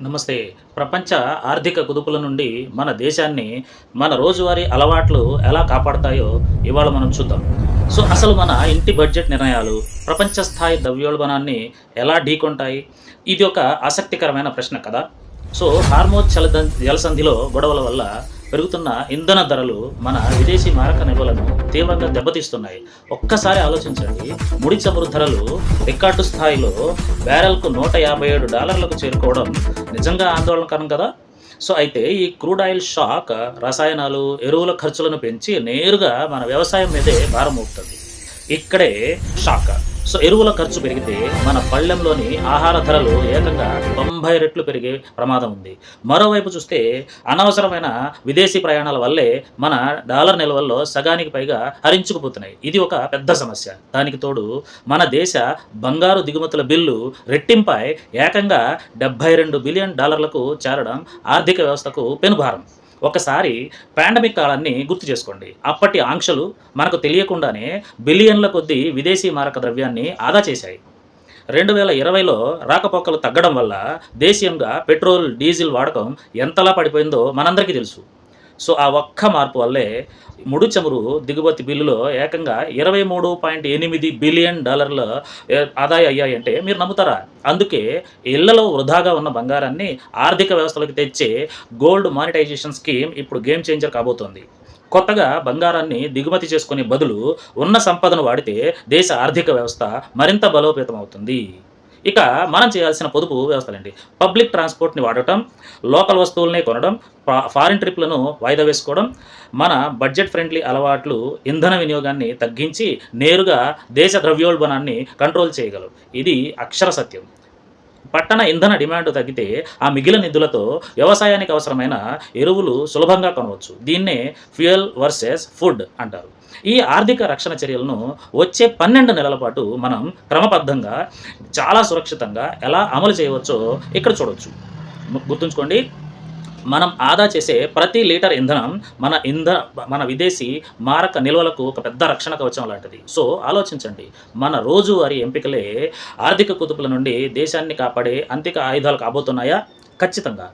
నమస్తే. ప్రపంచ ఆర్థిక కుదుపుల నుండి మన దేశాన్ని, మన రోజువారీ అలవాట్లు ఎలా కాపాడతాయో ఇవాళ మనం చూద్దాం. అసలు మన ఇంటి బడ్జెట్ నిర్ణయాలు ప్రపంచ స్థాయి ద్రవ్యోల్బణాన్ని ఎలా ఢీకొంటాయి? ఇది ఒక ఆసక్తికరమైన ప్రశ్న కదా! హార్మోజ్ జలసంధిలో గొడవల వల్ల పెరుగుతున్న ఇంధన ధరలు మన విదేశీ మారక నిల్వలను తీవ్రంగా దెబ్బతీస్తున్నాయి. ఒక్కసారి ఆలోచించండి. ముడి చమురు ధరలు రికార్డు స్థాయిలో బ్యారెల్కు $157లకు చేరుకోవడం నిజంగా ఆందోళనకరం కదా! అయితే ఈ క్రూడ్ ఆయిల్ షాక్ రసాయనాలు, ఎరువుల ఖర్చులను పెంచి నేరుగా మన వ్యవసాయం మీదే భారం మోపుతుంది. ఇక్కడే షాక్. ఎరువుల ఖర్చు పెరిగితే మన పళ్ళెంలోని ఆహార ధరలు ఏకంగా 90 రెట్లు పెరిగే ప్రమాదం ఉంది. మరోవైపు చూస్తే అనవసరమైన విదేశీ ప్రయాణాల వల్లే మన డాలర్ నిల్వల్లో సగానికి పైగా హరించుకుపోతున్నాయి. ఇది ఒక పెద్ద సమస్య. దానికి తోడు మన దేశ బంగారు దిగుమతుల బిల్లు రెట్టింపై ఏకంగా $72 బిలియన్ చేరడం ఆర్థిక వ్యవస్థకు పెనుభారం. ఒకసారి పాండమిక్ కాలాన్ని గుర్తు చేసుకోండి. అప్పటి ఆంక్షలు మనకు తెలియకుండానే బిలియన్ల కొద్దీ విదేశీ మారక ద్రవ్యాన్ని ఆదా చేశాయి. 2020లో రాకపోకలు తగ్గడం వల్ల దేశీయంగా పెట్రోల్, డీజిల్ వాడకం ఎంతలా పడిపోయిందో మనందరికీ తెలుసు. ఆ ఒక్క మార్పు వల్లే ముడి చమురు దిగుమతి బిల్లులో ఏకంగా $23.8 బిలియన్ ఆదా అయ్యాయంటే మీరు నమ్ముతారా? అందుకే ఇళ్లలో వృధాగా ఉన్న బంగారాన్ని ఆర్థిక వ్యవస్థలోకి తెచ్చే గోల్డ్ మానిటైజేషన్ స్కీమ్ ఇప్పుడు గేమ్ చేంజర్ కాబోతోంది. కొత్తగా బంగారాన్ని దిగుమతి చేసుకునే బదులు ఉన్న సంపదను వాడితే దేశ ఆర్థిక వ్యవస్థ మరింత బలోపేతం అవుతుంది. ఇక మనం చేయాల్సిన పొదుపు వ్యవస్థలండి. పబ్లిక్ ట్రాన్స్పోర్ట్ని వాడటం, లోకల్ వస్తువులనే కొనడం, ఫారిన్ ట్రిప్లను వాయిదా వేసుకోవడం, మన బడ్జెట్ ఫ్రెండ్లీ అలవాట్లు ఇంధన వినియోగాన్ని తగ్గించి నేరుగా దేశ ద్రవ్యోల్బణాన్ని కంట్రోల్ చేయగలవు. ఇది అక్షర సత్యం. పట్టణ ఇంధన డిమాండ్ తగ్గితే ఆ మిగిలిన నిధులతో వ్యవసాయానికి అవసరమైన ఎరువులు సులభంగా కొనవచ్చు. దీన్నే ఫ్యూయల్ వర్సెస్ ఫుడ్ అంటారు. ఈ ఆర్థిక రక్షణ చర్యలను వచ్చే 12 నెలల పాటు మనం క్రమబద్ధంగా, చాలా సురక్షితంగా ఎలా అమలు చేయవచ్చో ఇక్కడ చూడవచ్చు. గుర్తుంచుకోండి, మనం ఆదా చేసే ప్రతి లీటర్ ఇంధనం మన విదేశీ మారక నిల్వలకు ఒక పెద్ద రక్షణ కవచం లాంటిది. ఆలోచించండి. మన రోజువారీ ఎంపికలే ఆర్థిక కుదుపుల నుండి దేశాన్ని కాపాడే అంతిక ఆయుధాలు కాబోతున్నాయా? ఖచ్చితంగా.